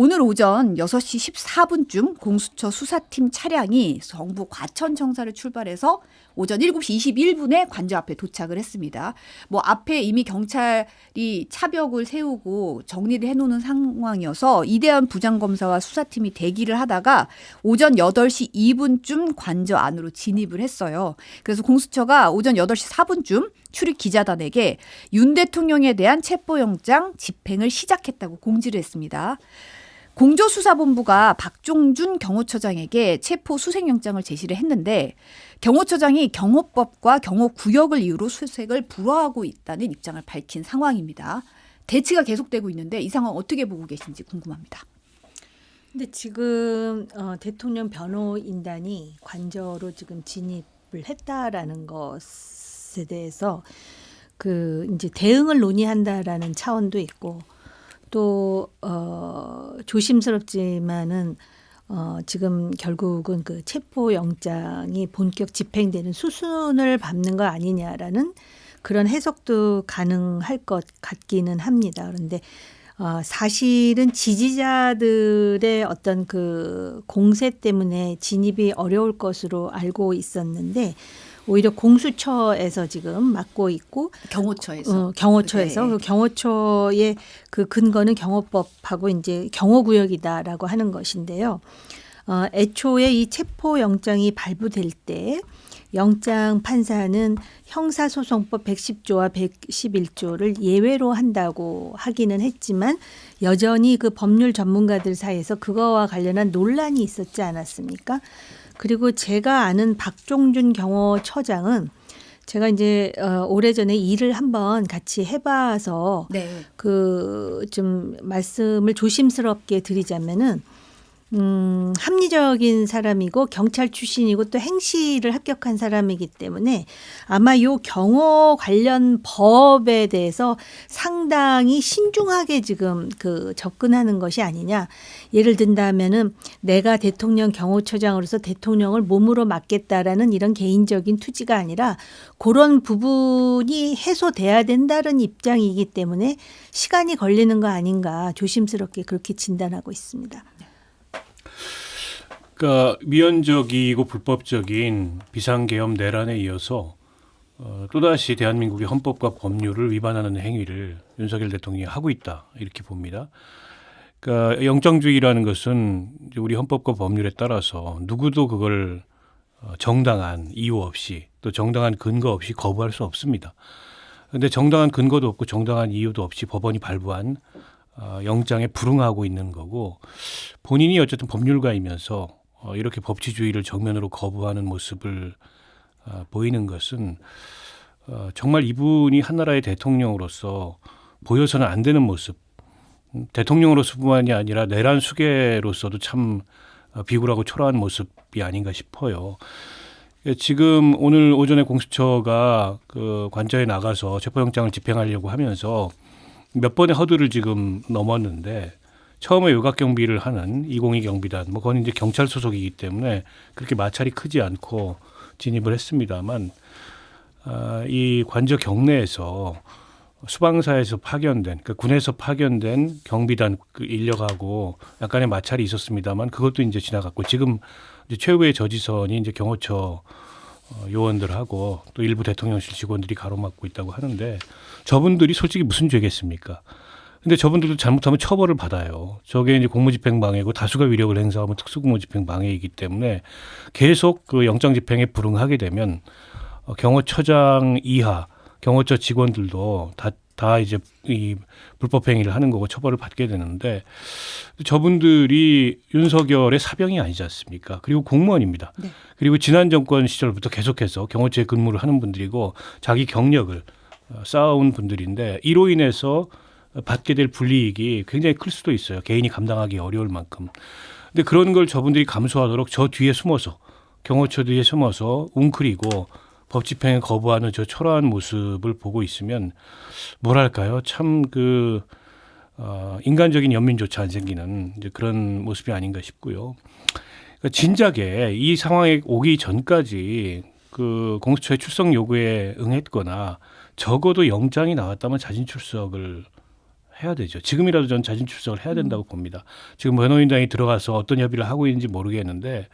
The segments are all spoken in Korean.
오늘 오전 6시 14분쯤 공수처 수사팀 차량이 정부 과천청사를 출발해서 오전 7시 21분에 관저 앞에 도착을 했습니다. 뭐 앞에 이미 경찰이 차벽을 세우고 정리를 해놓는 상황이어서 이대한 부장검사와 수사팀이 대기를 하다가 오전 8시 2분쯤 관저 안으로 진입을 했어요. 그래서 공수처가 오전 8시 4분쯤 출입 기자단에게 윤 대통령에 대한 체포영장 집행을 시작했다고 공지를 했습니다. 공조수사본부가 박종준 경호처장에게 체포 수색영장을 제시를 했는데 경호처장이 경호법과 경호구역을 이유로 수색을 불허하고 있다는 입장을 밝힌 상황입니다. 대치가 계속되고 있는데 이 상황 어떻게 보고 계신지 궁금합니다. 근데 지금 대통령 변호인단이 관저로 지금 진입을 했다라는 것에 대해서 그 이제 대응을 논의한다라는 차원도 있고 또 조심스럽지만은 지금 결국은 그 체포 영장이 본격 집행되는 수순을 밟는 거 아니냐라는 그런 해석도 가능할 것 같기는 합니다. 그런데 사실은 지지자들의 어떤 그 공세 때문에 진입이 어려울 것으로 알고 있었는데 오히려 공수처에서 지금 맡고 있고 경호처에서 네. 그 경호처의 그 근거는 경호법하고 이제 경호구역이다라고 하는 것인데요. 애초에 이 체포 영장이 발부될 때 영장 판사는 형사소송법 110조와 111조를 예외로 한다고 하기는 했지만 여전히 그 법률 전문가들 사이에서 그거와 관련한 논란이 있었지 않았습니까? 그리고 제가 아는 박종준 경호처장은 제가 이제 오래전에 일을 한번 같이 해봐서 네. 그 좀 말씀을 조심스럽게 드리자면은 합리적인 사람이고 경찰 출신이고 또 행시를 합격한 사람이기 때문에 아마 요 경호 관련 법에 대해서 상당히 신중하게 지금 그 접근하는 것이 아니냐. 예를 든다면은 내가 대통령 경호처장으로서 대통령을 몸으로 맡겠다라는 이런 개인적인 투지가 아니라 그런 부분이 해소돼야 된다는 입장이기 때문에 시간이 걸리는 거 아닌가 조심스럽게 그렇게 진단하고 있습니다. 그러니까 미연적이고 불법적인 비상계엄 내란에 이어서 또다시 대한민국의 헌법과 법률을 위반하는 행위를 윤석열 대통령이 하고 있다 이렇게 봅니다. 그러니까 영장주의라는 것은 우리 헌법과 법률에 따라서 누구도 그걸 정당한 이유 없이 또 정당한 근거 없이 거부할 수 없습니다. 그런데 정당한 근거도 없고 정당한 이유도 없이 법원이 발부한 영장에 불응하고 있는 거고 본인이 어쨌든 법률가이면서 이렇게 법치주의를 정면으로 거부하는 모습을 보이는 것은 정말 이분이 한나라의 대통령으로서 보여서는 안 되는 모습, 대통령으로서뿐만이 아니라 내란 수괴로서도 참 비굴하고 초라한 모습이 아닌가 싶어요. 지금 오늘 오전에 공수처가 그 관저에 나가서 체포영장을 집행하려고 하면서 몇 번의 허들을 지금 넘었는데 처음에 외곽 경비를 하는 202 경비단, 뭐 그건 이제 경찰 소속이기 때문에 그렇게 마찰이 크지 않고 진입을 했습니다만 이 관저 경내에서 수방사에서 파견된, 그러니까 군에서 파견된 경비단 그 인력하고 약간의 마찰이 있었습니다만 그것도 이제 지나갔고 지금 이제 최후의 저지선이 이제 경호처 요원들하고 또 일부 대통령실 직원들이 가로막고 있다고 하는데 저분들이 솔직히 무슨 죄겠습니까? 근데 저분들도 잘못하면 처벌을 받아요. 저게 이제 공무집행방해고 다수가 위력을 행사하면 특수공무집행방해이기 때문에 계속 그 영장집행에 불응하게 되면 경호처장 이하 경호처 직원들도 다 이제 이 불법행위를 하는 거고 처벌을 받게 되는데 저분들이 윤석열의 사병이 아니지 않습니까? 그리고 공무원입니다. 네. 그리고 지난 정권 시절부터 계속해서 경호처에 근무를 하는 분들이고 자기 경력을 쌓아온 분들인데 이로 인해서 받게 될 불이익이 굉장히 클 수도 있어요. 개인이 감당하기 어려울 만큼. 근데 그런 걸 저분들이 감수하도록 저 뒤에 숨어서 경호처 뒤에 숨어서 웅크리고 법 집행에 거부하는 저 초라한 모습을 보고 있으면 뭐랄까요? 참 그 인간적인 연민조차 안 생기는 이제 그런 모습이 아닌가 싶고요. 그러니까 진작에 이 상황에 오기 전까지 그 공수처의 출석 요구에 응했거나 적어도 영장이 나왔다면 자진 출석을 해야 되죠. 지금이라도 전 자진 출석을 해야 된다고 봅니다. 지금 변호인단이 들어가서 어떤 협의를 하고 있는지 모르겠는데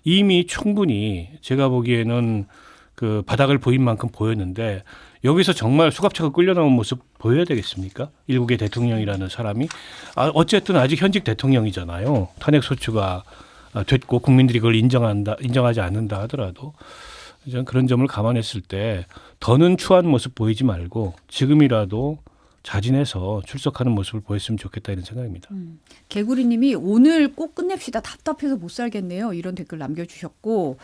이미 충분히 제가 보기에는 그 바닥을 보인 만큼 보였는데 여기서 정말 수갑차가 끌려 나온 모습 보여야 되겠습니까? 일국의 대통령이라는 사람이 어쨌든 아직 현직 대통령이잖아요. 탄핵 소추가 됐고 국민들이 그걸 인정하지 않는다 하더라도 저는 그런 점을 감안했을 때 더는 추한 모습 보이지 말고 지금이라도 자진해서 출석하는 모습을 보였으면 좋겠다 이런 생각입니다. 개구리님이 오늘 꼭 끝냅시다. 답답해서 못 살겠네요. 이런 댓글 남겨주셨고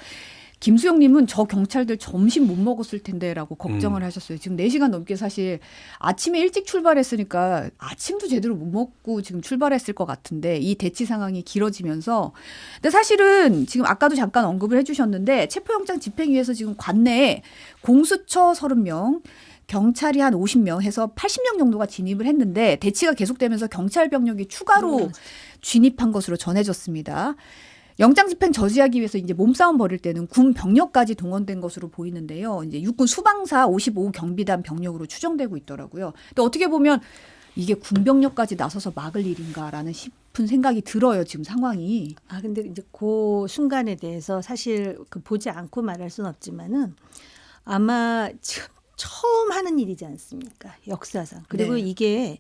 김수영님은 저 경찰들 점심 못 먹었을 텐데라고 걱정을 하셨어요. 지금 4시간 넘게 사실 아침에 일찍 출발했으니까 아침도 제대로 못 먹고 지금 출발했을 것 같은데 이 대치 상황이 길어지면서 근데 사실은 지금 아까도 잠깐 언급을 해주셨는데 체포영장 집행위에서 지금 관내에 공수처 30명 경찰이 한 50명 해서 80명 정도가 진입을 했는데 대치가 계속되면서 경찰 병력이 추가로 진입한 것으로 전해졌습니다. 영장 집행 저지하기 위해서 이제 몸싸움 벌일 때는 군 병력까지 동원된 것으로 보이는데요. 이제 육군 수방사 55 경비단 병력으로 추정되고 있더라고요. 근데 어떻게 보면 이게 군 병력까지 나서서 막을 일인가라는 싶은 생각이 들어요. 지금 상황이. 근데 이제 그 순간에 대해서 사실 그 보지 않고 말할 수는 없지만은 아마 지금 처음 하는 일이지 않습니까? 역사상. 그리고 네. 이게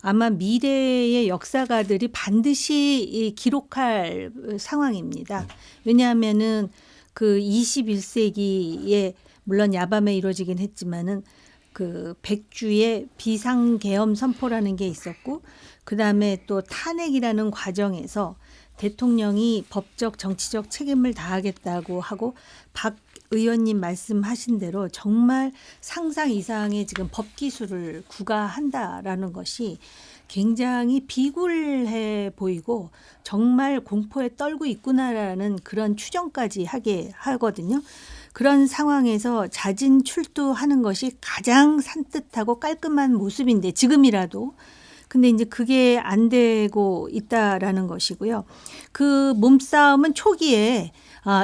아마 미래의 역사가들이 반드시 기록할 상황입니다. 왜냐하면은 그 21세기에 물론 야밤에 이루어지긴 했지만은 그 백주의 비상계엄 선포라는 게 있었고 그다음에 또 탄핵이라는 과정에서 대통령이 법적 정치적 책임을 다하겠다고 하고 박 의원님 말씀하신 대로 정말 상상 이상의 지금 법 기술을 구가한다라는 것이 굉장히 비굴해 보이고 정말 공포에 떨고 있구나라는 그런 추정까지 하게 하거든요. 그런 상황에서 자진 출두하는 것이 가장 산뜻하고 깔끔한 모습인데 지금이라도 근데 이제 그게 안 되고 있다라는 것이고요. 그 몸싸움은 초기에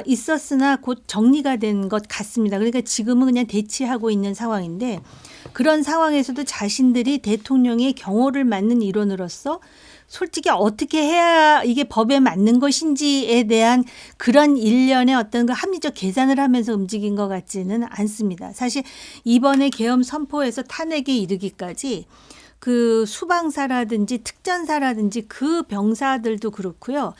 있었으나 곧 정리가 된 것 같습니다. 그러니까 지금은 그냥 대치하고 있는 상황인데 그런 상황에서도 자신들이 대통령의 경호를 맡는 일원으로서 솔직히 어떻게 해야 이게 법에 맞는 것인지에 대한 그런 일련의 어떤 그 합리적 계산을 하면서 움직인 것 같지는 않습니다. 사실 이번에 계엄 선포에서 탄핵에 이르기까지 그 수방사라든지 특전사라든지 그 병사들도 그렇고요.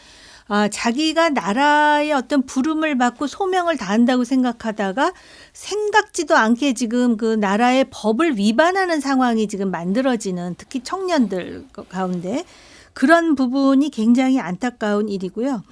자기가 나라의 어떤 부름을 받고 소명을 다한다고 생각하다가 생각지도 않게 지금 그 나라의 법을 위반하는 상황이 지금 만들어지는 특히 청년들 가운데 그런 부분이 굉장히 안타까운 일이고요.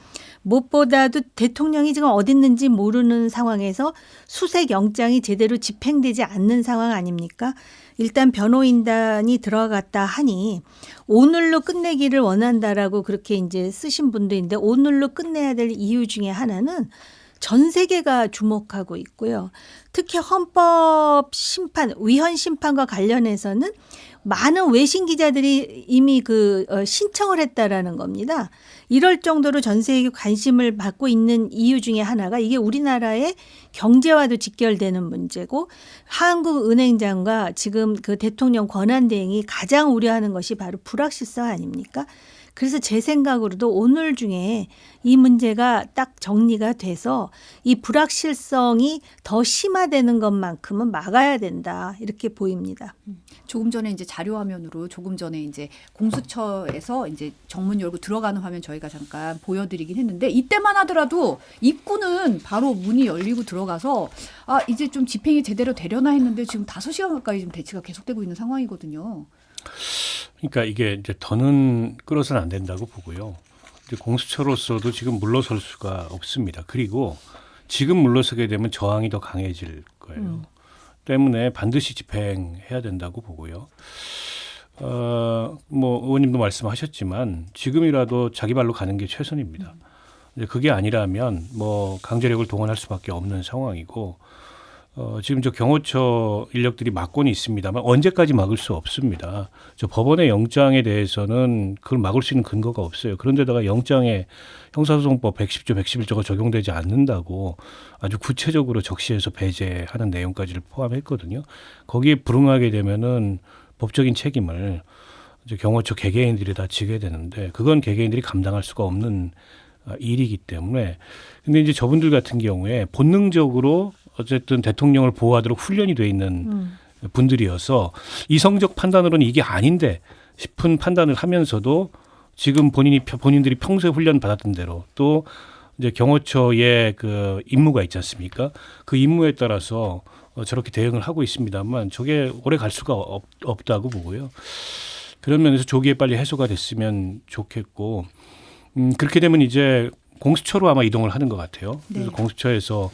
무엇보다도 대통령이 지금 어디 있는지 모르는 상황에서 수색 영장이 제대로 집행되지 않는 상황 아닙니까? 일단 변호인단이 들어갔다 하니 오늘로 끝내기를 원한다라고 그렇게 이제 쓰신 분도 있는데 오늘로 끝내야 될 이유 중에 하나는 전 세계가 주목하고 있고요. 특히 헌법 심판, 위헌 심판과 관련해서는 많은 외신 기자들이 이미 신청을 했다라는 겁니다. 이럴 정도로 전 세계 관심을 받고 있는 이유 중에 하나가 이게 우리나라의 경제와도 직결되는 문제고 한국은행장과 지금 그 대통령 권한대행이 가장 우려하는 것이 바로 불확실성 아닙니까? 그래서 제 생각으로도 오늘 중에 이 문제가 딱 정리가 돼서 이 불확실성이 더 심화되는 것만큼은 막아야 된다 이렇게 보입니다. 조금 전에 이제 자료 화면으로 조금 전에 이제 공수처에서 이제 정문 열고 들어가는 화면 저희가 잠깐 보여드리긴 했는데 이때만 하더라도 입구는 바로 문이 열리고 들어가서 이제 좀 집행이 제대로 되려나 했는데 지금 5시간 가까이 지금 대치가 계속되고 있는 상황이거든요. 그러니까 이게 이제 더는 끌어서는 안 된다고 보고요. 이제 공수처로서도 지금 물러설 수가 없습니다. 그리고 지금 물러서게 되면 저항이 더 강해질 거예요. 때문에 반드시 집행해야 된다고 보고요. 뭐 의원님도 말씀하셨지만 지금이라도 자기 발로 가는 게 최선입니다. 이제 그게 아니라면 뭐 강제력을 동원할 수밖에 없는 상황이고 지금 저 경호처 인력들이 막고는 있습니다만 언제까지 막을 수 없습니다. 저 법원의 영장에 대해서는 그걸 막을 수 있는 근거가 없어요. 그런데다가 영장에 형사소송법 110조, 111조가 적용되지 않는다고 아주 구체적으로 적시해서 배제하는 내용까지를 포함했거든요. 거기에 불응하게 되면은 법적인 책임을 이제 경호처 개개인들이 다 지게 되는데 그건 개개인들이 감당할 수가 없는 일이기 때문에 근데 이제 저분들 같은 경우에 본능적으로 어쨌든 대통령을 보호하도록 훈련이 돼 있는 분들이어서 이성적 판단으로는 이게 아닌데 싶은 판단을 하면서도 지금 본인들이 평소에 훈련 받았던 대로 또 이제 경호처의 그 임무가 있지 않습니까? 그 임무에 따라서 저렇게 대응을 하고 있습니다만 저게 오래 갈 수가 없다고 보고요. 그런 면에서 조기에 빨리 해소가 됐으면 좋겠고 그렇게 되면 이제 공수처로 아마 이동을 하는 것 같아요. 그래서 네. 공수처에서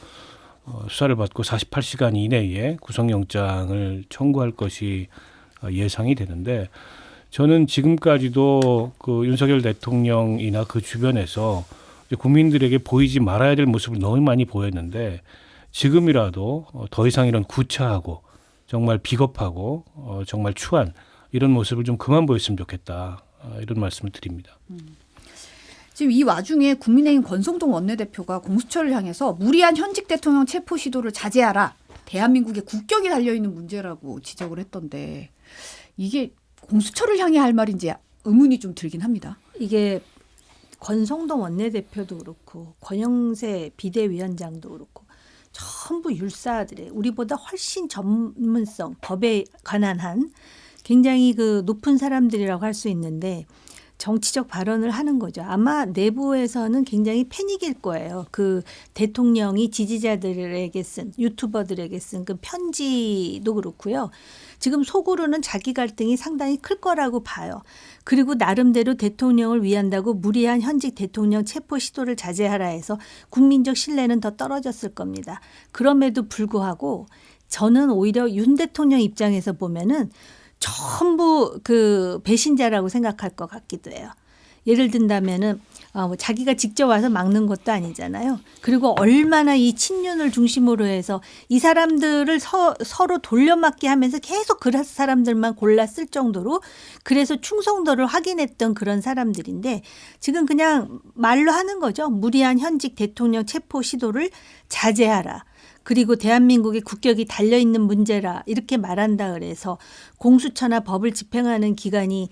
수사를 받고 48시간 이내에 구속영장을 청구할 것이 예상이 되는데 저는 지금까지도 그 윤석열 대통령이나 그 주변에서 국민들에게 보이지 말아야 될 모습을 너무 많이 보였는데 지금이라도 더 이상 이런 구차하고 정말 비겁하고 정말 추한 이런 모습을 좀 그만 보였으면 좋겠다. 이런 말씀을 드립니다. 지금 이 와중에 국민의힘 권성동 원내대표가 공수처를 향해서 무리한 현직 대통령 체포 시도를 자제하라. 대한민국의 국격이 달려있는 문제라고 지적을 했던데 이게 공수처를 향해 할 말인지 의문이 좀 들긴 합니다. 이게 권성동 원내대표도 그렇고 권영세 비대위원장도 그렇고 전부 율사들의 우리보다 훨씬 전문성 법에 관한 한 굉장히 그 높은 사람들이라고 할 수 있는데 정치적 발언을 하는 거죠. 아마 내부에서는 굉장히 패닉일 거예요. 그 대통령이 지지자들에게 쓴 유튜버들에게 쓴 그 편지도 그렇고요. 지금 속으로는 자기 갈등이 상당히 클 거라고 봐요. 그리고 나름대로 대통령을 위한다고 무리한 현직 대통령 체포 시도를 자제하라 해서 국민적 신뢰는 더 떨어졌을 겁니다. 그럼에도 불구하고 저는 오히려 윤 대통령 입장에서 보면은 전부 그 배신자라고 생각할 것 같기도 해요. 예를 든다면은 뭐 자기가 직접 와서 막는 것도 아니잖아요. 그리고 얼마나 이 친윤을 중심으로 해서 이 사람들을 서로 돌려막기 하면서 계속 그 사람들만 골랐을 정도로 그래서 충성도를 확인했던 그런 사람들인데 지금 그냥 말로 하는 거죠. 무리한 현직 대통령 체포 시도를 자제하라. 그리고 대한민국의 국격이 달려있는 문제라 이렇게 말한다 그래서 공수처나 법을 집행하는 기관이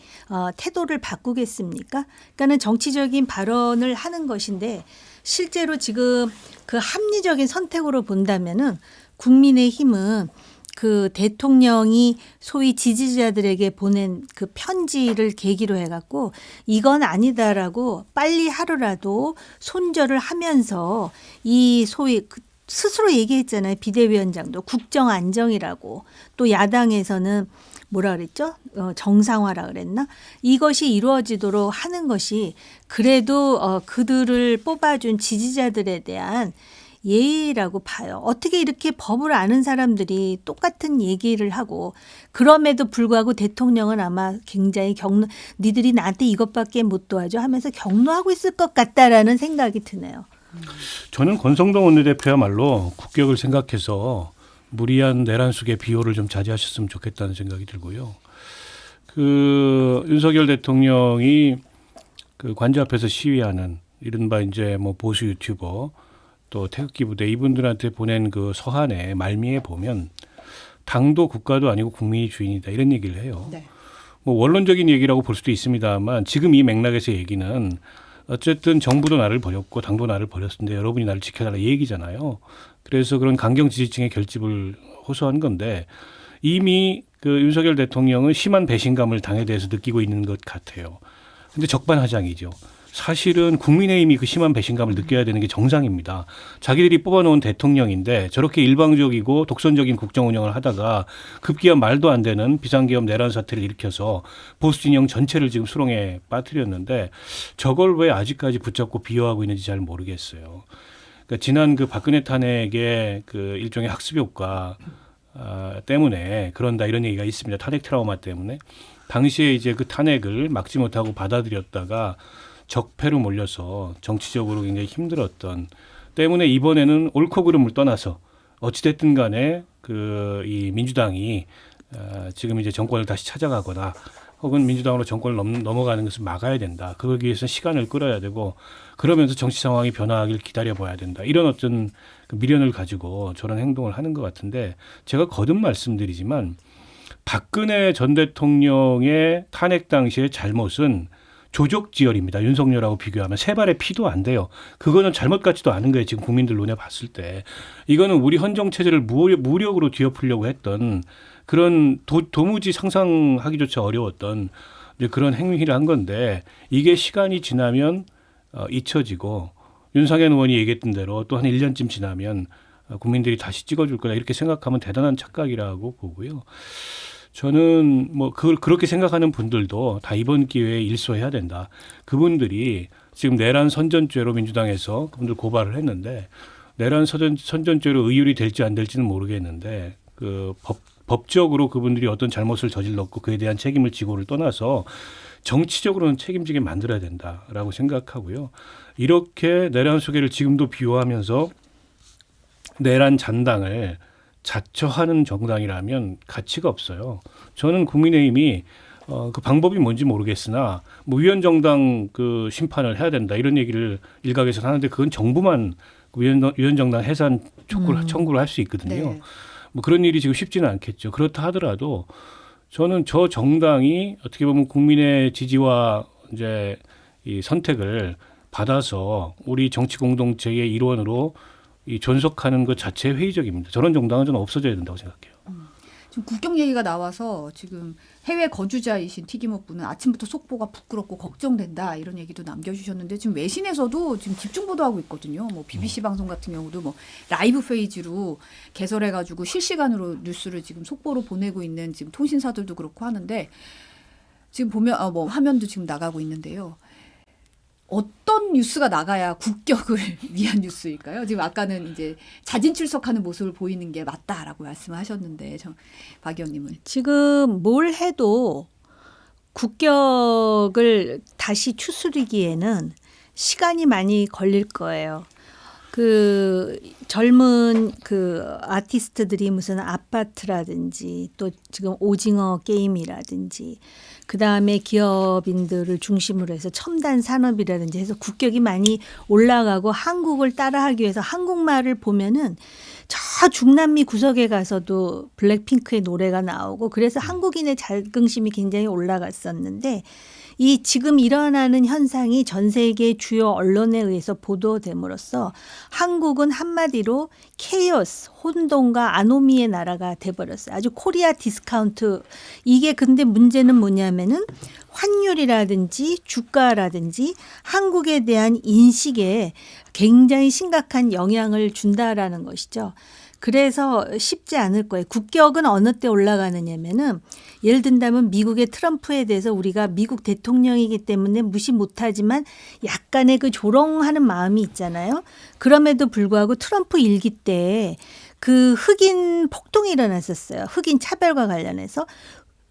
태도를 바꾸겠습니까? 그러니까는 정치적인 발언을 하는 것인데 실제로 지금 그 합리적인 선택으로 본다면은 국민의힘은 그 대통령이 소위 지지자들에게 보낸 그 편지를 계기로 해갖고 이건 아니다라고 빨리 하루라도 손절을 하면서 이 소위 스스로 얘기했잖아요. 비대위원장도 국정 안정이라고 또 야당에서는 뭐라 그랬죠? 정상화라 그랬나? 이것이 이루어지도록 하는 것이 그래도 그들을 뽑아준 지지자들에 대한 예의라고 봐요. 어떻게 이렇게 법을 아는 사람들이 똑같은 얘기를 하고 그럼에도 불구하고 대통령은 아마 굉장히 니들이 나한테 이것밖에 못 도와줘 하면서 격노하고 있을 것 같다라는 생각이 드네요. 저는 권성동 원내대표야말로 국격을 생각해서 무리한 내란 속의 비호를 좀 자제하셨으면 좋겠다는 생각이 들고요. 그 윤석열 대통령이 그 관저 앞에서 시위하는 이른바 이제 뭐 보수 유튜버 또 태극기 부대 이분들한테 보낸 그 서한의 말미에 보면 당도 국가도 아니고 국민이 주인이다 이런 얘기를 해요. 네. 뭐 원론적인 얘기라고 볼 수도 있습니다만 지금 이 맥락에서 얘기는 어쨌든 정부도 나를 버렸고 당도 나를 버렸는데 여러분이 나를 지켜달라 이 얘기잖아요. 그래서 그런 강경 지지층의 결집을 호소한 건데 이미 그 윤석열 대통령은 심한 배신감을 당에 대해서 느끼고 있는 것 같아요. 근데 적반하장이죠. 사실은 국민의힘이 그 심한 배신감을 느껴야 되는 게 정상입니다. 자기들이 뽑아놓은 대통령인데 저렇게 일방적이고 독선적인 국정 운영을 하다가 급기야 말도 안 되는 비상계엄 내란 사태를 일으켜서 보수 진영 전체를 지금 수렁에 빠뜨렸는데 저걸 왜 아직까지 붙잡고 비호하고 있는지 잘 모르겠어요. 그러니까 지난 그 박근혜 탄핵의 그 일종의 학습 효과 때문에 그런다 이런 얘기가 있습니다. 탄핵 트라우마 때문에 당시에 이제 그 탄핵을 막지 못하고 받아들였다가 적폐로 몰려서 정치적으로 굉장히 힘들었던 때문에 이번에는 옳고 그름을 떠나서 어찌됐든 간에 그 이 민주당이 지금 이제 정권을 다시 찾아가거나 혹은 민주당으로 정권을 넘어가는 것을 막아야 된다. 그러기 위해서 시간을 끌어야 되고 그러면서 정치 상황이 변화하길 기다려봐야 된다. 이런 어떤 그 미련을 가지고 저런 행동을 하는 것 같은데 제가 거듭 말씀드리지만 박근혜 전 대통령의 탄핵 당시의 잘못은 조족지혈입니다. 윤석열하고 비교하면 세 발의 피도 안 돼요. 그거는 잘못 같지도 않은 거예요. 지금 국민들 눈에 봤을 때. 이거는 우리 헌정 체제를 무력으로 뒤엎으려고 했던 그런 도무지 상상하기조차 어려웠던 이제 그런 행위를 한 건데 이게 시간이 지나면 잊혀지고 윤상현 의원이 얘기했던 대로 또 한 1년쯤 지나면 국민들이 다시 찍어줄 거다 이렇게 생각하면 대단한 착각이라고 보고요. 저는 뭐 그렇게 생각하는 분들도 다 이번 기회에 일소해야 된다. 그분들이 지금 내란 선전죄로 민주당에서 그분들 고발을 했는데 내란 선전죄로 의율이 될지 안 될지는 모르겠는데 그 법적으로 그분들이 어떤 잘못을 저질렀고 그에 대한 책임을 지고를 떠나서 정치적으로는 책임지게 만들어야 된다라고 생각하고요. 이렇게 내란 소개를 지금도 비호하면서 내란 잔당을 자처하는 정당이라면 가치가 없어요. 저는 국민의힘이 그 방법이 뭔지 모르겠으나 뭐 위원정당 그 심판을 해야 된다 이런 얘기를 일각에서 하는데 그건 정부만 위원정당 해산 청구를 할 수 있거든요. 네. 뭐 그런 일이 지금 쉽지는 않겠죠. 그렇다 하더라도 저는 저 정당이 어떻게 보면 국민의 지지와 이제 이 선택을 받아서 우리 정치 공동체의 일원으로 이 존속하는 것 자체 회의적입니다. 저런 정당은 저는 없어져야 된다고 생각해요. 지금 국경 얘기가 나와서 지금 해외 거주자이신 튀김업부는 아침부터 속보가 부끄럽고 걱정된다 이런 얘기도 남겨주셨는데 지금 외신에서도 지금 집중 보도하고 있거든요. 뭐 BBC 방송 같은 경우도 뭐 라이브 페이지로 개설해가지고 실시간으로 뉴스를 지금 속보로 보내고 있는 지금 통신사들도 그렇고 하는데 지금 보면 뭐 화면도 지금 나가고 있는데요. 어떤 뉴스가 나가야 국격을 위한 뉴스일까요? 지금 아까는 이제 자진 출석하는 모습을 보이는 게 맞다라고 말씀을 하셨는데 박 의원님은 지금 뭘 해도 국격을 다시 추스르기에는 시간이 많이 걸릴 거예요. 그 젊은 그 아티스트들이 무슨 아파트라든지 또 지금 오징어 게임이라든지 그다음에 기업인들을 중심으로 해서 첨단 산업이라든지 해서 국격이 많이 올라가고 한국을 따라하기 위해서 한국말을 보면은 저 중남미 구석에 가서도 블랙핑크의 노래가 나오고 그래서 한국인의 자긍심이 굉장히 올라갔었는데 이 지금 일어나는 현상이 전 세계 주요 언론에 의해서 보도됨으로써 한국은 한마디로 케이오스, 혼돈과 아노미의 나라가 돼버렸어요. 아주 코리아 디스카운트. 이게 근데 문제는 뭐냐면은 환율이라든지 주가라든지 한국에 대한 인식에 굉장히 심각한 영향을 준다라는 것이죠. 그래서 쉽지 않을 거예요. 국격은 어느 때 올라가느냐면은 예를 든다면 미국의 트럼프에 대해서 우리가 미국 대통령이기 때문에 무시 못하지만 약간의 그 조롱하는 마음이 있잖아요. 그럼에도 불구하고 트럼프 일기 때 그 흑인 폭동이 일어났었어요. 흑인 차별과 관련해서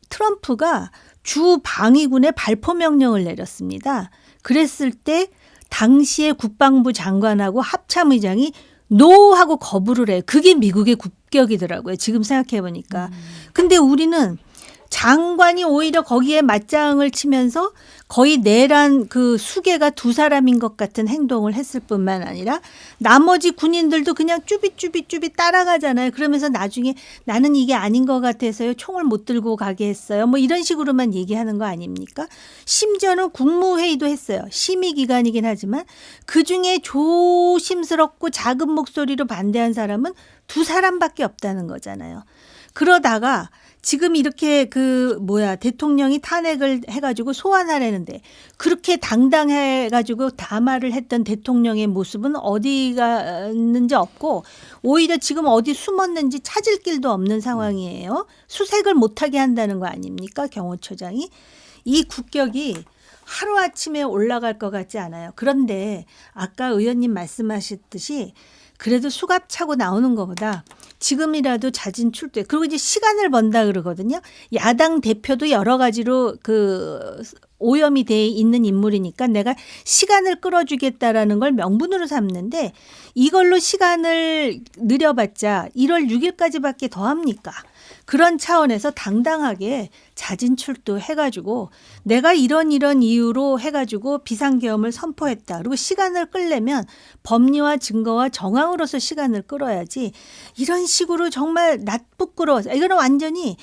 트럼프가 주 방위군에 발포 명령을 내렸습니다. 그랬을 때 당시의 국방부 장관하고 합참의장이 노 하고 거부를 해요. 그게 미국의 국격이더라고요. 지금 생각해 보니까. 근데 우리는 장관이 오히려 거기에 맞장을 치면서 거의 내란 그 수괴가 두 사람인 것 같은 행동을 했을 뿐만 아니라 나머지 군인들도 그냥 쭈빗 따라가잖아요. 그러면서 나중에 나는 이게 아닌 것 같아서요. 총을 못 들고 가게 했어요. 뭐 이런 식으로만 얘기하는 거 아닙니까? 심지어는 국무회의도 했어요. 심의기관이긴 하지만 그중에 조심스럽고 작은 목소리로 반대한 사람은 두 사람밖에 없다는 거잖아요. 그러다가 지금 이렇게 대통령이 탄핵을 해가지고 소환하려는데 그렇게 당당해가지고 담화를 했던 대통령의 모습은 어디 갔는지 없고 오히려 지금 어디 숨었는지 찾을 길도 없는 상황이에요. 수색을 못하게 한다는 거 아닙니까? 경호처장이. 이 국격이 하루아침에 올라갈 것 같지 않아요. 그런데 아까 의원님 말씀하셨듯이 그래도 수갑 차고 나오는 것보다 지금이라도 자진 출두해. 그리고 이제 시간을 번다 그러거든요. 야당 대표도 여러 가지로 그 오염이 돼 있는 인물이니까 내가 시간을 끌어주겠다라는 걸 명분으로 삼는데 이걸로 시간을 늘려봤자 1월 6일까지밖에 더 합니까? 그런 차원에서 당당하게 자진 출두해가지고 내가 이런 이유로 해가지고 비상계엄을 선포했다. 그리고 시간을 끌려면 법리와 증거와 정황으로서 시간을 끌어야지 이런 식으로 정말 낯부끄러워서 이거는 완전히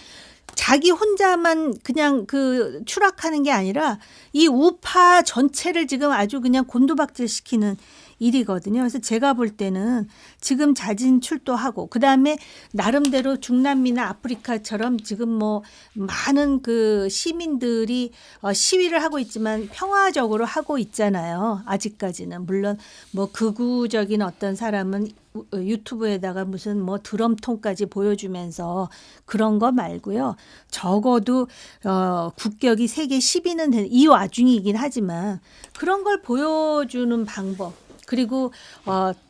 자기 혼자만 그냥 그 추락하는 게 아니라 이 우파 전체를 지금 아주 그냥 곤두박질시키는 일이거든요. 그래서 제가 볼 때는 지금 자진 출도하고 그다음에 나름대로 중남미나 아프리카처럼 지금 뭐 많은 그 시민들이 시위를 하고 있지만 평화적으로 하고 있잖아요. 아직까지는. 물론 뭐 극우적인 어떤 사람은 유튜브에다가 무슨 뭐 드럼통까지 보여주면서 그런 거 말고요. 적어도 국격이 세계 10위는 되는 이 와중이긴 하지만 그런 걸 보여주는 방법 그리고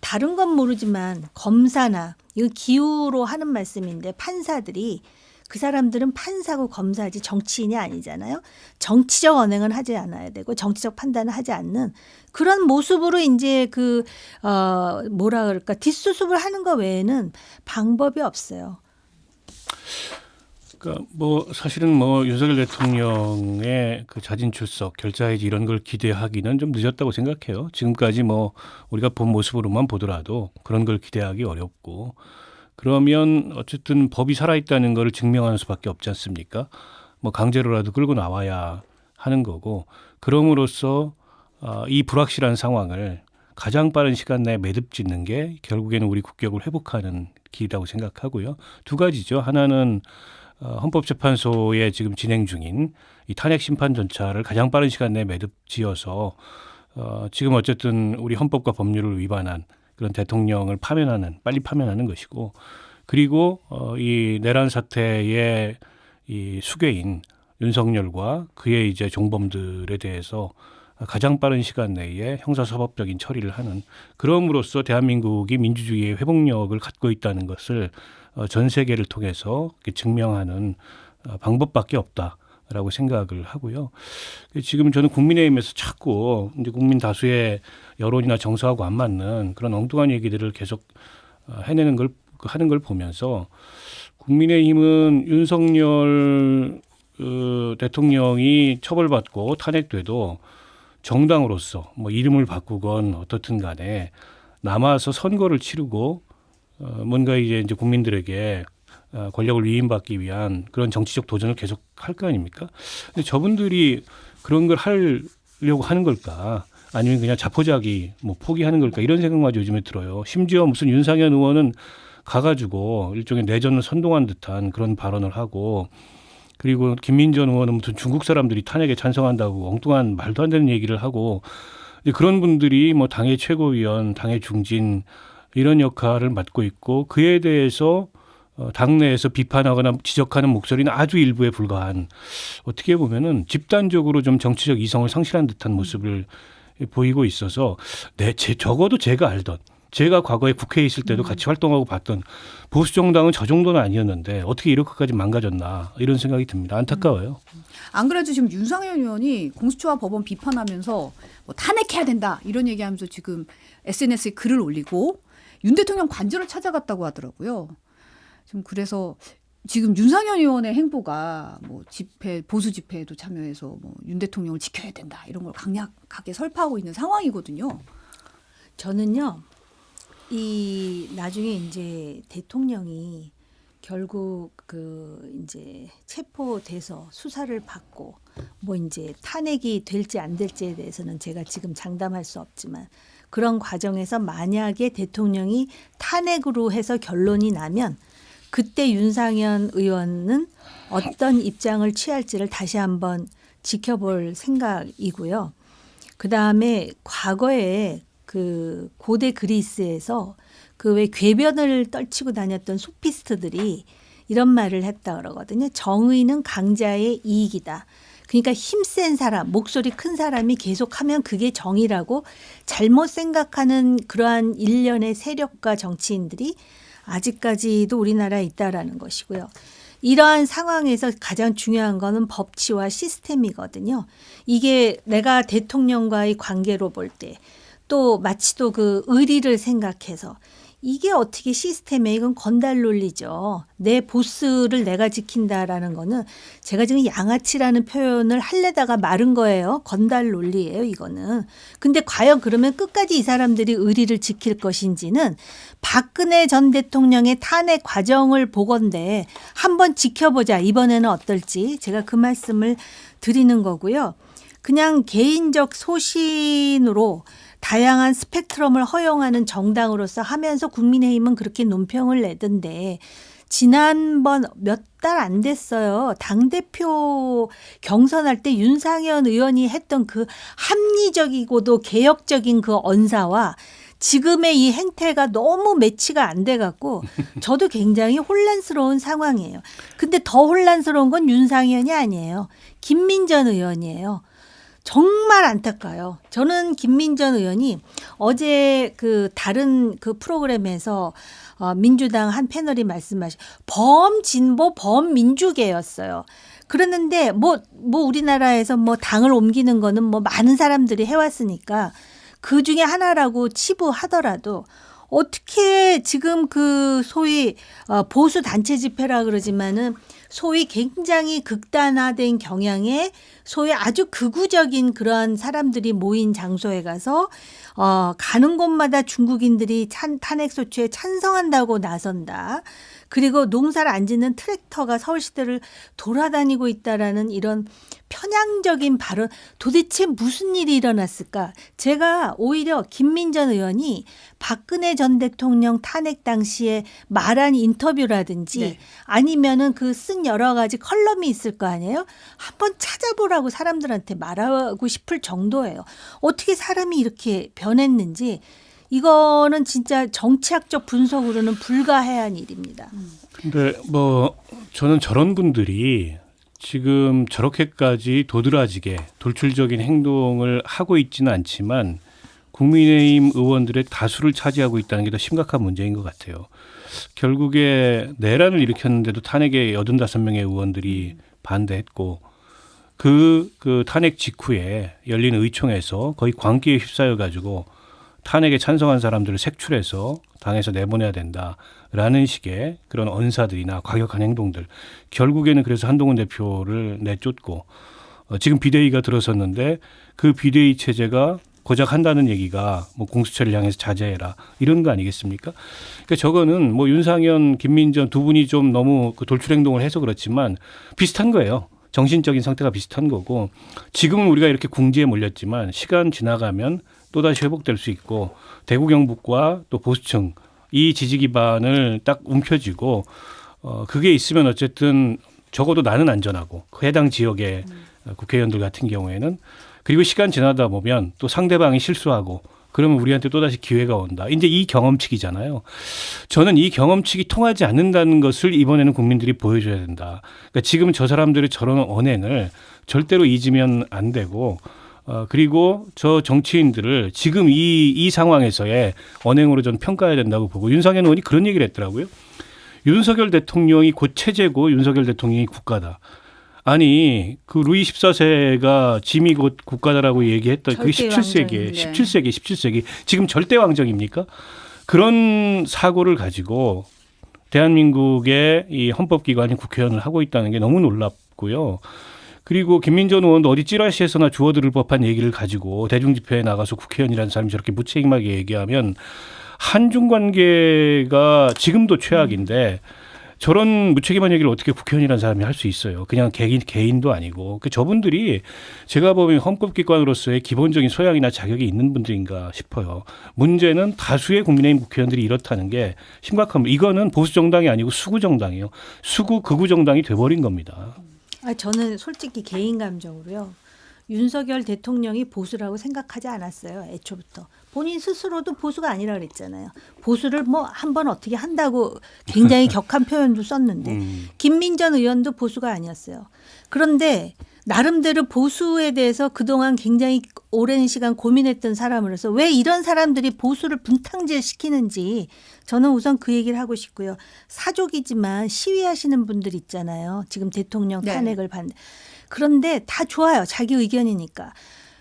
다른 건 모르지만 검사나 이거 기후로 하는 말씀인데 판사들이 그 사람들은 판사고 검사지 정치인이 아니잖아요. 정치적 언행은 하지 않아야 되고 정치적 판단을 하지 않는 그런 모습으로 이제 그 뭐라 그럴까 뒷수습을 하는 거 외에는 방법이 없어요. 그러니까 뭐 사실은 뭐 윤석열 대통령의 그 자진 출석, 결자해지 이런 걸 기대하기는 좀 늦었다고 생각해요. 지금까지 뭐 우리가 본 모습으로만 보더라도 그런 걸 기대하기 어렵고 그러면 어쨌든 법이 살아있다는 걸 증명하는 수밖에 없지 않습니까? 뭐 강제로라도 끌고 나와야 하는 거고 그럼으로써 이 불확실한 상황을 가장 빠른 시간 내에 매듭짓는 게 결국에는 우리 국격을 회복하는 길이라고 생각하고요. 두 가지죠. 하나는 헌법재판소에 지금 진행 중인 이 탄핵 심판 절차를 가장 빠른 시간 내에 매듭지어서 지금 어쨌든 우리 헌법과 법률을 위반한 그런 대통령을 빨리 파면하는 것이고 그리고 이 내란 사태의 이 수괴인 윤석열과 그의 이제 종범들에 대해서 가장 빠른 시간 내에 형사사법적인 처리를 하는 그럼으로써 대한민국이 민주주의의 회복력을 갖고 있다는 것을 전 세계를 통해서 증명하는 방법밖에 없다라고 생각을 하고요. 지금 저는 국민의힘에서 자꾸 이제 국민 다수의 여론이나 정서하고 안 맞는 그런 엉뚱한 얘기들을 계속 해내는 걸 하는 걸 보면서 국민의힘은 윤석열 대통령이 처벌받고 탄핵돼도 정당으로서 뭐 이름을 바꾸건 어떻든 간에 남아서 선거를 치르고 뭔가 이제 국민들에게 권력을 위임받기 위한 그런 정치적 도전을 계속 할 거 아닙니까? 근데 저분들이 그런 걸 하려고 하는 걸까? 아니면 그냥 자포자기 뭐 포기하는 걸까? 이런 생각마저 요즘에 들어요. 심지어 무슨 윤상현 의원은 가가지고 일종의 내전을 선동한 듯한 그런 발언을 하고 그리고 김민전 의원은 무슨 중국 사람들이 탄핵에 찬성한다고 엉뚱한 말도 안 되는 얘기를 하고 그런 분들이 뭐 당의 최고위원, 당의 중진 이런 역할을 맡고 있고 그에 대해서 당내에서 비판하거나 지적하는 목소리는 아주 일부에 불과한 어떻게 보면은 집단적으로 좀 정치적 이성을 상실한 듯한 모습을 보이고 있어서 적어도 제가 알던 제가 과거에 국회에 있을 때도 같이 활동하고 봤던 보수 정당은 저 정도는 아니었는데 어떻게 이렇게까지 망가졌나 이런 생각이 듭니다. 안타까워요. 안 그래도 지금 윤상현 의원이 공수처와 법원 비판하면서 뭐 탄핵해야 된다 이런 얘기하면서 지금 SNS에 글을 올리고 윤 대통령 관저를 찾아갔다고 하더라고요. 좀 그래서 지금 윤상현 의원의 행보가 뭐 집회 보수 집회에도 참여해서 뭐 윤 대통령을 지켜야 된다 이런 걸 강력하게 설파하고 있는 상황이거든요. 저는요. 이 나중에 이제 대통령이 결국 그 이제 체포돼서 수사를 받고 뭐 이제 탄핵이 될지 안 될지에 대해서는 제가 지금 장담할 수 없지만 그런 과정에서 만약에 대통령이 탄핵으로 해서 결론이 나면 그때 윤상현 의원은 어떤 입장을 취할지를 다시 한번 지켜볼 생각이고요. 그다음에 과거에 그 고대 그리스에서 그 왜 궤변을 떨치고 다녔던 소피스트들이 이런 말을 했다 그러거든요. 정의는 강자의 이익이다. 그러니까 힘센 사람, 목소리 큰 사람이 계속하면 그게 정의라고 잘못 생각하는 그러한 일련의 세력과 정치인들이 아직까지도 우리나라에 있다라는 것이고요. 이러한 상황에서 가장 중요한 거는 법치와 시스템이거든요. 이게 내가 대통령과의 관계로 볼 때 또 마치 또 그 의리를 생각해서 이게 어떻게 시스템에 이건 건달 논리죠. 내 보스를 내가 지킨다라는 거는 제가 지금 양아치라는 표현을 하려다가 마른 거예요. 건달 논리예요, 이거는. 근데 과연 그러면 끝까지 이 사람들이 의리를 지킬 것인지는 박근혜 전 대통령의 탄핵 과정을 보건대 한번 지켜보자. 이번에는 어떨지 제가 그 말씀을 드리는 거고요. 그냥 개인적 소신으로 다양한 스펙트럼을 허용하는 정당으로서 하면서 국민의힘은 그렇게 논평을 내던데 지난번 몇 달 안 됐어요. 당대표 경선할 때 윤상현 의원이 했던 그 합리적이고도 개혁적인 그 언사와 지금의 이 행태가 너무 매치가 안 돼 갖고 저도 굉장히 혼란스러운 상황이에요. 근데 더 혼란스러운 건 윤상현이 아니에요. 김민전 의원이에요. 정말 안타까워요. 저는 김민전 의원이 어제 그 다른 그 프로그램에서 민주당 한 패널이 말씀하신 범진보 범민주계였어요. 그랬는데 뭐 우리나라에서 뭐 당을 옮기는 거는 뭐 많은 사람들이 해왔으니까 그 중에 하나라고 치부하더라도 어떻게 지금 그 소위 보수 단체 집회라 그러지만은 소위 굉장히 극단화된 경향의 소위 아주 극우적인 그러한 사람들이 모인 장소에 가서 가는 곳마다 중국인들이 탄핵 소추에 찬성한다고 나선다. 그리고 농사를 안 짓는 트랙터가 서울시대를 돌아다니고 있다라는 이런 편향적인 발언, 도대체 무슨 일이 일어났을까? 제가 오히려 김민전 의원이 박근혜 전 대통령 탄핵 당시에 말한 인터뷰라든지 네. 아니면은 그 쓴 여러 가지 컬럼이 있을 거 아니에요? 한번 찾아보라고 사람들한테 말하고 싶을 정도예요. 어떻게 사람이 이렇게 변했는지 이거는 진짜 정치학적 분석으로는 불가해한 일입니다. 근데 뭐 저는 저런 분들이 지금 저렇게까지 도드라지게 돌출적인 행동을 하고 있지는 않지만 국민의힘 의원들의 다수를 차지하고 있다는 게 더 심각한 문제인 것 같아요. 결국에 내란을 일으켰는데도 탄핵에 85명의 의원들이 반대했고 그 탄핵 직후에 열린 의총에서 거의 광기에 휩싸여 가지고 탄핵에 찬성한 사람들을 색출해서 당에서 내보내야 된다라는 식의 그런 언사들이나 과격한 행동들. 결국에는 그래서 한동훈 대표를 내쫓고 지금 비대위가 들어섰는데 그 비대위 체제가 고작 한다는 얘기가 뭐 공수처를 향해서 자제해라 이런 거 아니겠습니까? 그러니까 저거는 뭐 윤상현, 김민전 두 분이 좀 너무 그 돌출 행동을 해서 그렇지만 비슷한 거예요. 정신적인 상태가 비슷한 거고 지금은 우리가 이렇게 궁지에 몰렸지만 시간 지나가면 또다시 회복될 수 있고 대구 경북과 또 보수층 이 지지 기반을 딱 움켜쥐고 그게 있으면 어쨌든 적어도 나는 안전하고 그 해당 지역의 국회의원들 같은 경우에는 그리고 시간 지나다 보면 또 상대방이 실수하고 그러면 우리한테 또다시 기회가 온다. 이제 이 경험칙이잖아요. 저는 이 경험칙이 통하지 않는다는 것을 이번에는 국민들이 보여줘야 된다. 그러니까 지금 저 사람들의 저런 언행을 절대로 잊으면 안 되고 그리고 저 정치인들을 지금 이 상황에서의 언행으로 전 평가해야 된다고 보고 윤상현 의원이 그런 얘기를 했더라고요. 윤석열 대통령이 곧 체제고 윤석열 대통령이 국가다. 아니 그 루이 14세가 짐이 곧 국가다라고 얘기했던 그게 17세기 지금 절대 왕정입니까? 그런 사고를 가지고 대한민국의 이 헌법기관인 국회의원을 하고 있다는 게 너무 놀랍고요. 그리고 김민전 의원도 어디 찌라시에서나 주워들을 법한 얘기를 가지고 대중집회에 나가서 국회의원이라는 사람이 저렇게 무책임하게 얘기하면 한중 관계가 지금도 최악인데 저런 무책임한 얘기를 어떻게 국회의원이라는 사람이 할 수 있어요. 그냥 개인도 아니고. 저분들이 제가 보면 헌법기관으로서의 기본적인 소양이나 자격이 있는 분들인가 싶어요. 문제는 다수의 국민의힘 국회의원들이 이렇다는 게 심각합니다. 이거는 보수정당이 아니고 수구정당이에요. 수구 극우정당이 돼버린 겁니다. 저는 솔직히 개인 감정으로요. 윤석열 대통령이 보수라고 생각하지 않았어요. 애초부터. 본인 스스로도 보수가 아니라 그랬잖아요. 보수를 뭐 한번 어떻게 한다고 굉장히 격한 표현도 썼는데 김민전 의원도 보수가 아니었어요. 그런데 나름대로 보수에 대해서 그동안 굉장히 오랜 시간 고민했던 사람으로서 왜 이런 사람들이 보수를 분탕질시키는지 저는 우선 그 얘기를 하고 싶고요. 사족이지만 시위하시는 분들 있잖아요. 지금 대통령 탄핵을 받는. 그런데 다 좋아요. 자기 의견이니까.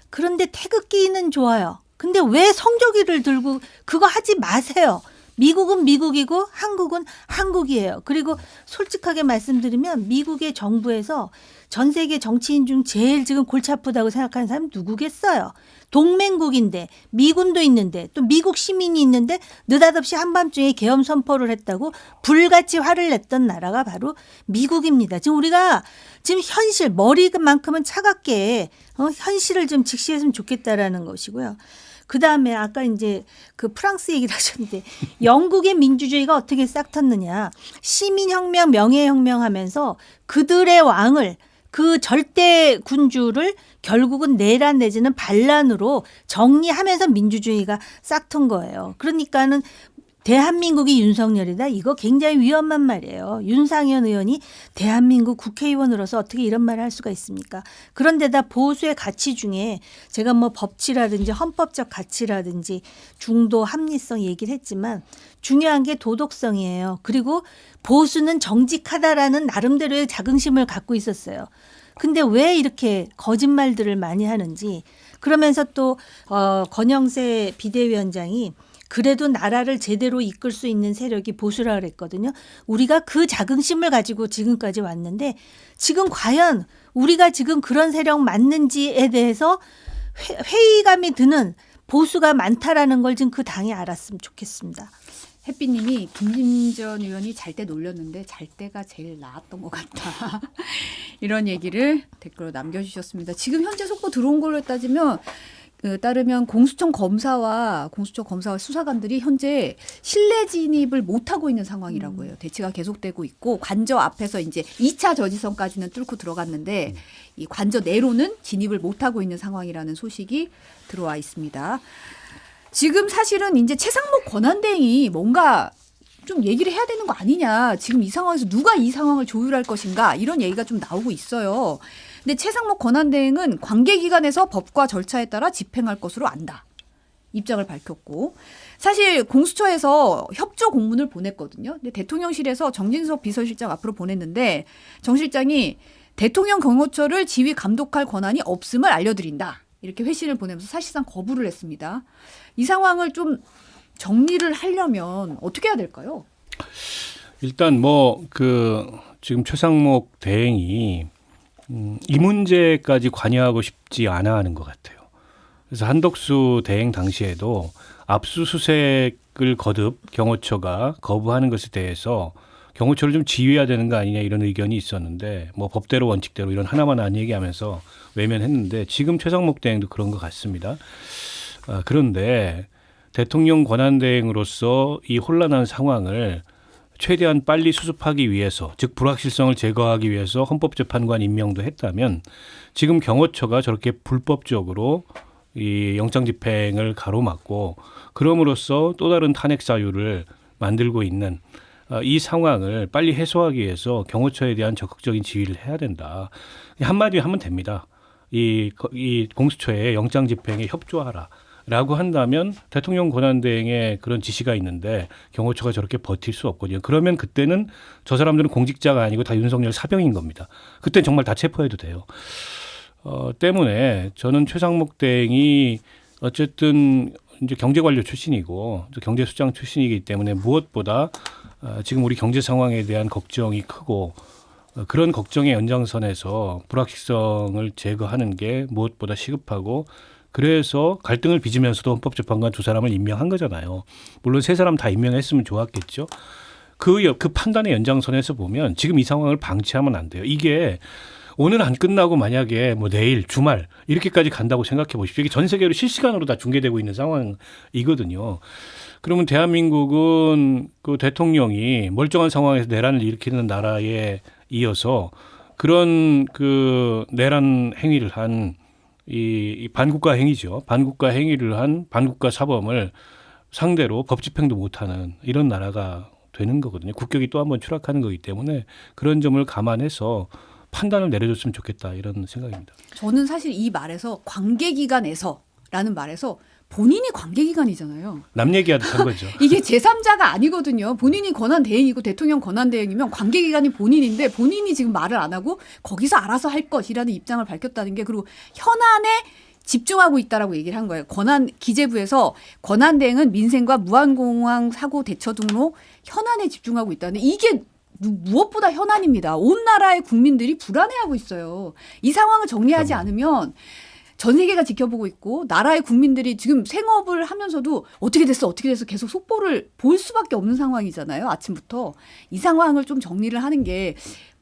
그런데 태극기는 좋아요. 근데 왜 성조기를 들고 그거 하지 마세요. 미국은 미국이고 한국은 한국이에요. 그리고 솔직하게 말씀드리면 미국의 정부에서 전 세계 정치인 중 제일 지금 골치 아프다고 생각하는 사람 누구겠어요? 동맹국인데 미군도 있는데 또 미국 시민이 있는데 느닷없이 한밤중에 계엄 선포를 했다고 불같이 화를 냈던 나라가 바로 미국입니다. 지금 우리가 지금 현실 머리만큼은 차갑게 현실을 좀 직시했으면 좋겠다라는 것이고요. 그다음에 아까 이제 그 프랑스 얘기를 하셨는데 영국의 민주주의가 어떻게 싹텄느냐. 시민혁명, 명예혁명 하면서 그들의 왕을 그 절대 군주를 결국은 내란 내지는 반란으로 정리하면서 민주주의가 싹튼 거예요. 그러니까는 대한민국이 윤석열이다. 이거 굉장히 위험한 말이에요. 윤상현 의원이 대한민국 국회의원으로서 어떻게 이런 말을 할 수가 있습니까? 그런데다 보수의 가치 중에 제가 뭐 법치라든지 헌법적 가치라든지 중도 합리성 얘기를 했지만 중요한 게 도덕성이에요. 그리고 보수는 정직하다라는 나름대로의 자긍심을 갖고 있었어요. 근데 왜 이렇게 거짓말들을 많이 하는지 그러면서 또 권영세 비대위원장이 그래도 나라를 제대로 이끌 수 있는 세력이 보수라 그랬거든요. 우리가 그 자긍심을 가지고 지금까지 왔는데 지금 과연 우리가 지금 그런 세력 맞는지에 대해서 회의감이 드는 보수가 많다라는 걸 지금 그 당이 알았으면 좋겠습니다. 햇빛님이 김진전 의원이 잘 때 놀렸는데 잘 때가 제일 나았던 것 같다. 이런 얘기를 댓글로 남겨주셨습니다. 지금 현재 속보 들어온 걸로 따지면 따르면 공수처 검사와 수사관들이 현재 실내 진입을 못하고 있는 상황이라고 해요. 대치가 계속되고 있고 관저 앞에서 이제 2차 저지선까지는 뚫고 들어갔는데 이 관저 내로는 진입을 못하고 있는 상황이라는 소식이 들어와 있습니다. 지금 사실은 이제 최상목 권한대행이 뭔가 좀 얘기를 해야 되는 거 아니냐. 지금 이 상황에서 누가 이 상황을 조율할 것인가 이런 얘기가 좀 나오고 있어요. 근데 최상목 권한대행은 관계기관에서 법과 절차에 따라 집행할 것으로 안다. 입장을 밝혔고 사실 공수처에서 협조 공문을 보냈거든요. 근데 대통령실에서 정진석 비서실장 앞으로 보냈는데 정 실장이 대통령 경호처를 지휘 감독할 권한이 없음을 알려드린다. 이렇게 회신을 보내면서 사실상 거부를 했습니다. 이 상황을 좀 정리를 하려면 어떻게 해야 될까요? 일단 지금 최상목 대행이 이 문제까지 관여하고 싶지 않아 하는 것 같아요. 그래서 한덕수 대행 당시에도 압수수색을 거듭 경호처가 거부하는 것에 대해서 경호처를 좀 지휘해야 되는 거 아니냐 이런 의견이 있었는데 뭐 법대로 원칙대로 이런 하나만 안 얘기하면서 외면했는데 지금 최상목 대행도 그런 것 같습니다. 그런데 대통령 권한대행으로서 이 혼란한 상황을 최대한 빨리 수습하기 위해서 즉 불확실성을 제거하기 위해서 헌법재판관 임명도 했다면 지금 경호처가 저렇게 불법적으로 이 영장집행을 가로막고 그럼으로써 또 다른 탄핵 사유를 만들고 있는 이 상황을 빨리 해소하기 위해서 경호처에 대한 적극적인 지휘를 해야 된다. 한마디 하면 됩니다. 이 공수처에 영장집행에 협조하라. 라고 한다면 대통령 권한대행의 그런 지시가 있는데 경호처가 저렇게 버틸 수 없거든요. 그러면 그때는 저 사람들은 공직자가 아니고 다 윤석열 사병인 겁니다. 그때는 정말 다 체포해도 돼요. 때문에 저는 최상목 대행이 어쨌든 이제 경제관료 출신이고 경제수장 출신이기 때문에 무엇보다 지금 우리 경제 상황에 대한 걱정이 크고 그런 걱정의 연장선에서 불확실성을 제거하는 게 무엇보다 시급하고 그래서 갈등을 빚으면서도 헌법재판관 두 사람을 임명한 거잖아요. 물론 세 사람 다 임명했으면 좋았겠죠. 그 판단의 연장선에서 보면 지금 이 상황을 방치하면 안 돼요. 이게 오늘 안 끝나고 만약에 뭐 내일 주말 이렇게까지 간다고 생각해 보십시오. 이게 전 세계로 실시간으로 다 중계되고 있는 상황이거든요. 그러면 대한민국은 그 대통령이 멀쩡한 상황에서 내란을 일으키는 나라에 이어서 그런 그 내란 행위를 한 이 반국가 행위죠. 반국가 행위를 한 반국가 사범을 상대로 법 집행도 못하는 이런 나라가 되는 거거든요. 국격이 또 한 번 추락하는 거기 때문에 그런 점을 감안해서 판단을 내려줬으면 좋겠다 이런 생각입니다. 저는 사실 이 말에서 관계기관에서라는 말에서 본인이 관계기관이잖아요. 남 얘기하듯 한 거죠. 이게 제3자가 아니거든요. 본인이 권한대행이고 대통령 권한대행이면 관계기관이 본인인데 본인이 지금 말을 안 하고 거기서 알아서 할 것이라는 입장을 밝혔다는 게 그리고 현안에 집중하고 있다라고 얘기를 한 거예요. 기재부에서 권한대행은 민생과 무한공항 사고 대처 등으로 현안에 집중하고 있다는데 이게 무엇보다 현안입니다. 온 나라의 국민들이 불안해하고 있어요. 이 상황을 정리하지 않으면 전 세계가 지켜보고 있고 나라의 국민들이 지금 생업을 하면서도 어떻게 됐어 계속 속보를 볼 수밖에 없는 상황이잖아요. 아침부터. 이 상황을 좀 정리를 하는 게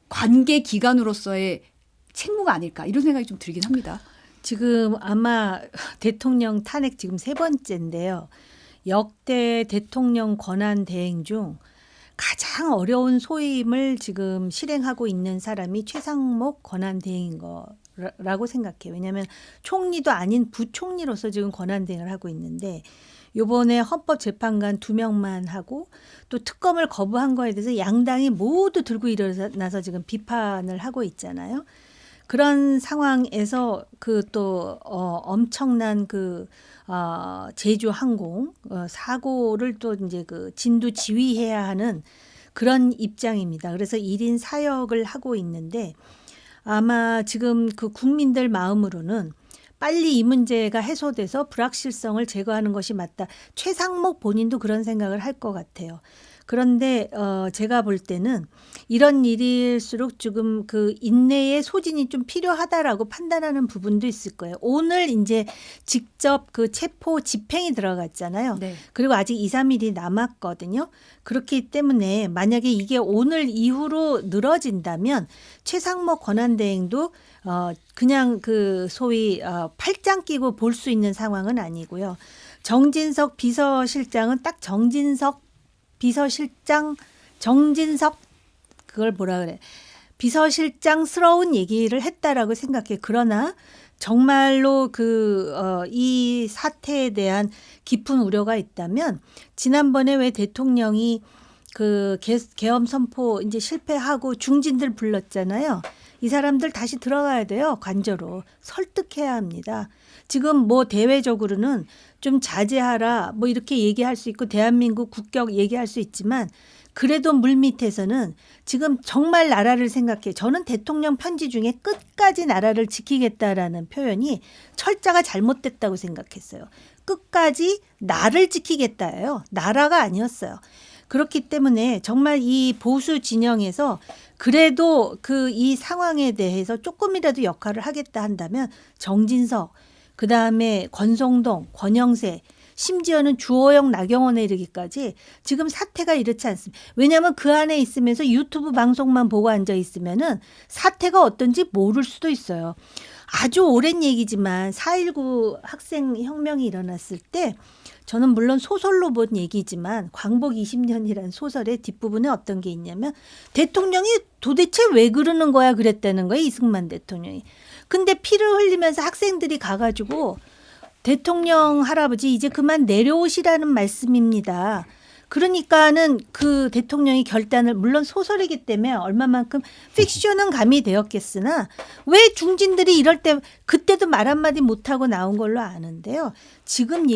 관계 기관으로서의 책무가 아닐까 이런 생각이 좀 들긴 합니다. 지금 아마 대통령 탄핵 지금 3번째인데요. 역대 대통령 권한 대행 중 가장 어려운 소임을 지금 실행하고 있는 사람이 최상목 권한 대행인 거라고 생각해요. 왜냐하면 총리도 아닌 부총리로서 지금 권한 대행을 하고 있는데 이번에 헌법재판관 2명만 하고 또 특검을 거부한 거에 대해서 양당이 모두 들고 일어나서 지금 비판을 하고 있잖아요. 그런 상황에서 그 또 엄청난 그 제주 항공 사고를 또 이제 그 진두 지휘해야 하는 그런 입장입니다. 그래서 1인 사역을 하고 있는데 아마 지금 그 국민들 마음으로는 빨리 이 문제가 해소돼서 불확실성을 제거하는 것이 맞다. 최상목 본인도 그런 생각을 할 것 같아요. 그런데 제가 볼 때는 이런 일일수록 지금 그 인내의 소진이 좀 필요하다라고 판단하는 부분도 있을 거예요. 오늘 이제 직접 그 체포 집행이 들어갔잖아요. 네. 그리고 아직 2, 3일이 남았거든요. 그렇기 때문에 만약에 이게 오늘 이후로 늘어진다면 최상목 권한대행도 그냥 그 소위 팔짱 끼고 볼 수 있는 상황은 아니고요. 정진석 비서실장은 딱 정진석 그걸 뭐라 그래. 비서실장스러운 얘기를 했다라고 생각해. 그러나 정말로 이 사태에 대한 깊은 우려가 있다면 지난번에 왜 대통령이 그 계엄 선포 이제 실패하고 중진들 불렀잖아요. 이 사람들 다시 들어가야 돼요. 관저로. 설득해야 합니다. 지금 뭐 대외적으로는 좀 자제하라 뭐 이렇게 얘기할 수 있고 대한민국 국격 얘기할 수 있지만 그래도 물밑에서는 지금 정말 나라를 생각해. 저는 대통령 편지 중에 끝까지 나라를 지키겠다라는 표현이 철자가 잘못됐다고 생각했어요. 끝까지 나를 지키겠다예요. 나라가 아니었어요. 그렇기 때문에 정말 이 보수 진영에서 그래도 이 상황에 대해서 조금이라도 역할을 하겠다 한다면 정진석, 그다음에 권성동, 권영세, 심지어는 주호영, 나경원에 이르기까지 지금 사태가 이렇지 않습니다. 왜냐하면 그 안에 있으면서 유튜브 방송만 보고 앉아 있으면은 사태가 어떤지 모를 수도 있어요. 아주 오랜 얘기지만 4.19 학생 혁명이 일어났을 때 저는 물론 소설로 본 얘기지만 광복 20년이라는 소설의 뒷부분에 어떤 게 있냐면 대통령이 도대체 왜 그러는 거야 그랬다는 거예요. 이승만 대통령이. 근데 피를 흘리면서 학생들이 가가지고 대통령 할아버지 이제 그만 내려오시라는 말씀입니다. 그러니까는 그 대통령이 결단을 물론 소설이기 때문에 얼마만큼 픽션은 가미되었겠으나 왜 중진들이 이럴 때 그때도 말 한마디 못하고 나온 걸로 아는데요. 지금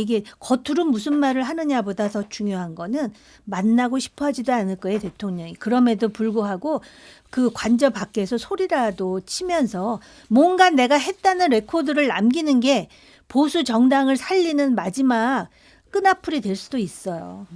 겉으로 무슨 말을 하느냐보다 더 중요한 거는 만나고 싶어 하지도 않을 거예요. 대통령이. 그럼에도 불구하고 그 관저 밖에서 소리라도 치면서 뭔가 내가 했다는 레코드를 남기는 게 보수 정당을 살리는 마지막 끈앞풀이 될 수도 있어요.